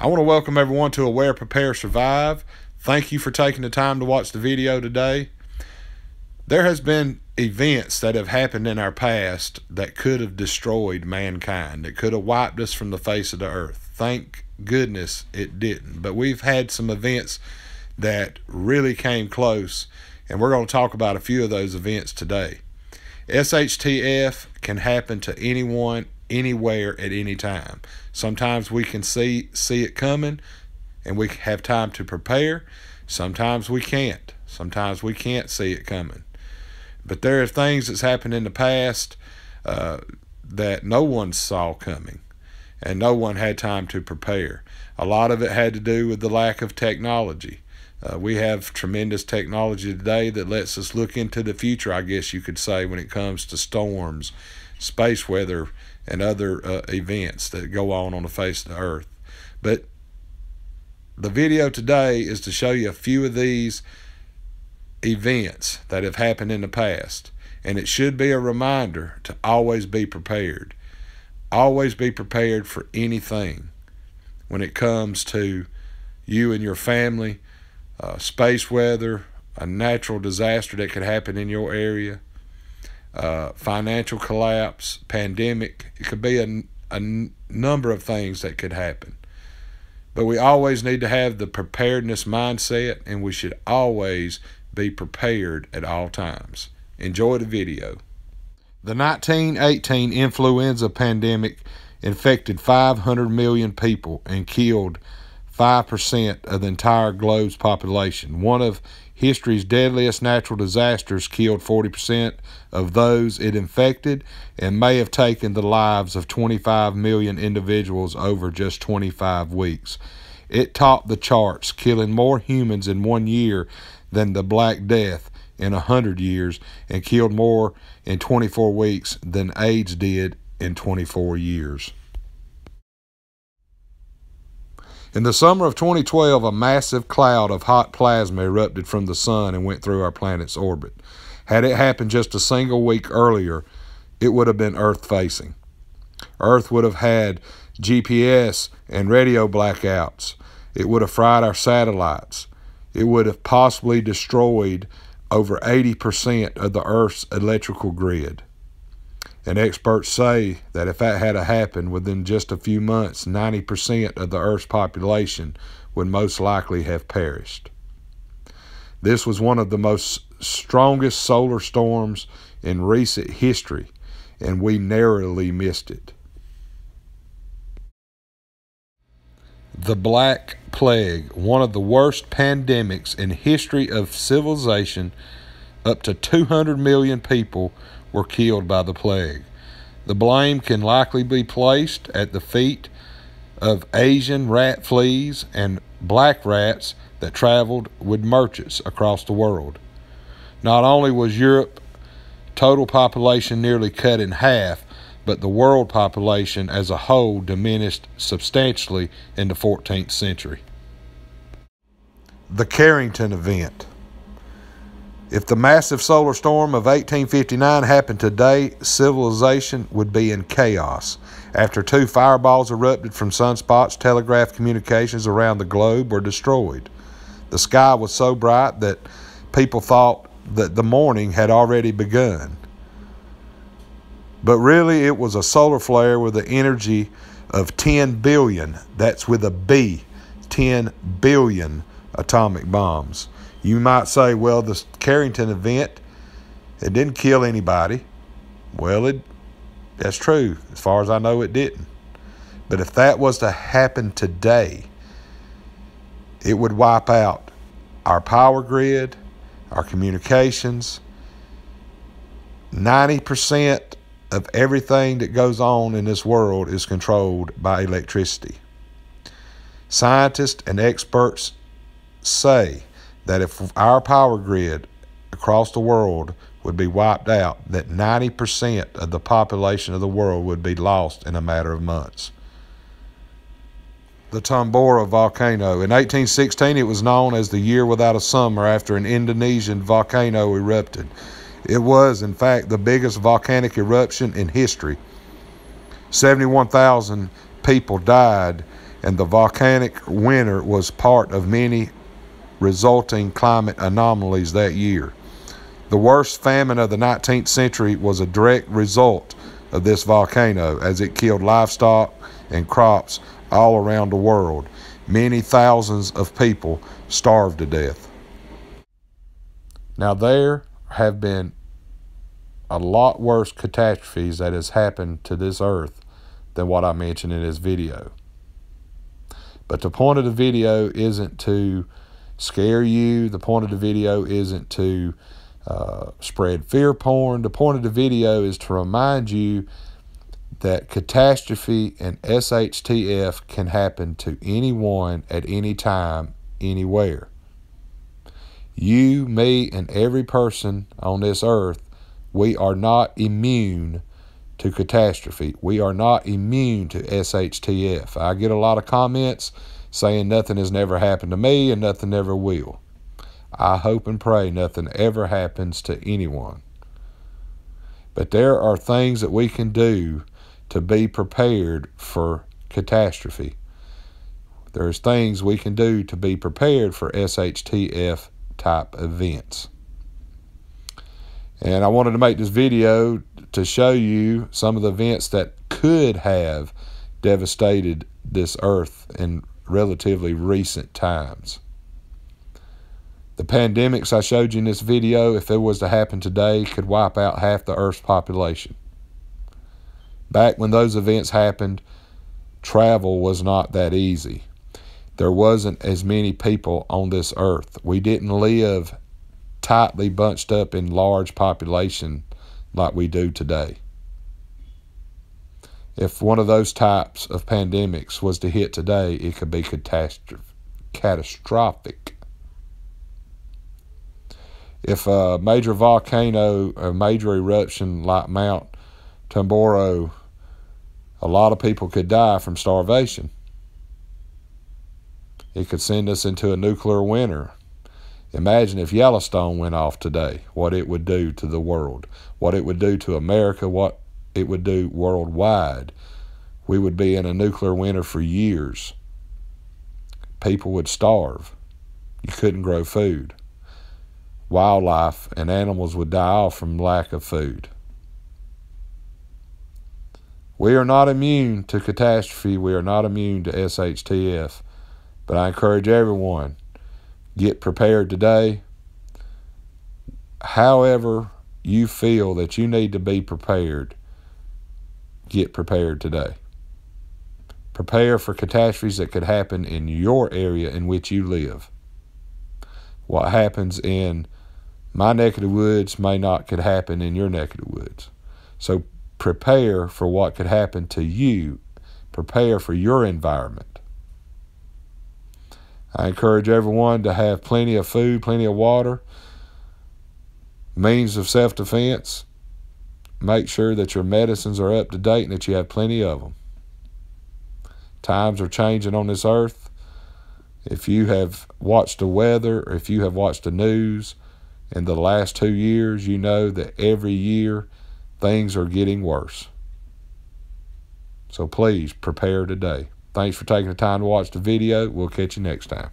I want to welcome everyone to Aware, Prepare, Survive. Thank you for taking the time to watch the video today. There has been events that have happened in our past that could have destroyed mankind. It could have wiped us from the face of the earth. Thank goodness it didn't. But we've had some events that really came close, and we're going to talk about a few of those events today. SHTF can happen to anyone, anywhere, at any time. Sometimes we can see it coming and we have time to prepare. Sometimes we can't. Sometimes we can't see it coming. But there are things that's happened in the past that no one saw coming and no one had time to prepare. A lot of it had to do with the lack of technology. We have tremendous technology today that lets us look into the future, I guess you could say, when it comes to storms, space weather, and other events that go on the face of the earth. But the video today is to show you a few of these events that have happened in the past. And it should be a reminder to always be prepared. Always be prepared for anything when it comes to you and your family, space weather, a natural disaster that could happen in your area, financial collapse, pandemic. It could be a number of things that could happen. But we always need to have the preparedness mindset, and we should always be prepared at all times. Enjoy the video. The 1918 influenza pandemic infected 500 million people and killed 5% of the entire globe's population. One of history's deadliest natural disasters killed 40% of those it infected and may have taken the lives of 25 million individuals over just 25 weeks. It topped the charts, killing more humans in 1 year than the Black Death in 100 years and killed more in 24 weeks than AIDS did in 24 years. In the summer of 2012, a massive cloud of hot plasma erupted from the sun and went through our planet's orbit. Had it happened just a single week earlier, it would have been Earth-facing. Earth would have had GPS and radio blackouts. It would have fried our satellites. It would have possibly destroyed over 80% of the Earth's electrical grid. And experts say that if that had happened within just a few months, 90% of the Earth's population would most likely have perished. This was one of the strongest solar storms in recent history, and we narrowly missed it. The Black Plague, one of the worst pandemics in history of civilization. Up to 200 million people were killed by the plague. The blame can likely be placed at the feet of Asian rat fleas and black rats that traveled with merchants across the world. Not only was Europe's total population nearly cut in half, but the world population as a whole diminished substantially in the 14th century. The Carrington event. If the massive solar storm of 1859 happened today, civilization would be in chaos. After 2 fireballs erupted from sunspots, telegraph communications around the globe were destroyed. The sky was so bright that people thought that the morning had already begun. But really, it was a solar flare with an energy of 10 billion, that's with a B, 10 billion atomic bombs. You might say, well, the Carrington event, it didn't kill anybody. Well, that's true. As far as I know, it didn't. But if that was to happen today, it would wipe out our power grid, our communications. 90% of everything that goes on in this world is controlled by electricity. Scientists and experts say that if our power grid across the world would be wiped out, that 90% of the population of the world would be lost in a matter of months. The Tambora volcano. In 1816, it was known as the year without a summer after an Indonesian volcano erupted. It was, in fact, the biggest volcanic eruption in history. 71,000 people died and the volcanic winter was part of many resulting climate anomalies that year. The worst famine of the 19th century was a direct result of this volcano, as it killed livestock and crops all around the world. Many thousands of people starved to death. Now, there have been a lot worse catastrophes that has happened to this earth than what I mentioned in this video. But the point of the video isn't to scare you. The point of the video isn't to spread fear porn. The point of the video is to remind you that catastrophe and SHTF can happen to anyone at any time, anywhere. You, me, and every person on this earth, we are not immune to catastrophe. We are not immune to SHTF. I get a lot of comments saying nothing has never happened to me and nothing ever will. I hope and pray nothing ever happens to anyone. But there are things that we can do to be prepared for catastrophe. There's things we can do to be prepared for SHTF type events. And I wanted to make this video to show you some of the events that could have devastated this earth in relatively recent times. The pandemics I showed you in this video, if it was to happen today, could wipe out half the earth's population. Back when those events happened, travel was not that easy. There wasn't as many people on this earth. We didn't live tightly bunched up in large population like we do today. If one of those types of pandemics was to hit today, it could be catastrophic. If a major volcano, a major eruption like Mount Tambora, a lot of people could die from starvation. It could send us into a nuclear winter. Imagine if Yellowstone went off today, what it would do to the world, what it would do to America, what it would do worldwide. We would be in a nuclear winter for years. People would starve. You couldn't grow food. Wildlife and animals would die off from lack of food. We are not immune to catastrophe. We are not immune to SHTF. But I encourage everyone, get prepared today. However you feel that you need to be prepared, get prepared today. Prepare for catastrophes that could happen in your area in which you live. What happens in my neck of the woods may not could happen in your neck of the woods. So prepare for what could happen to you. Prepare for your environment. I encourage everyone to have plenty of food, plenty of water, means of self-defense. Make sure that your medicines are up to date and that you have plenty of them. Times are changing on this earth. If you have watched the weather, or if you have watched the news in the last 2 years, you know that every year things are getting worse. So please prepare today. Thanks for taking the time to watch the video. We'll catch you next time.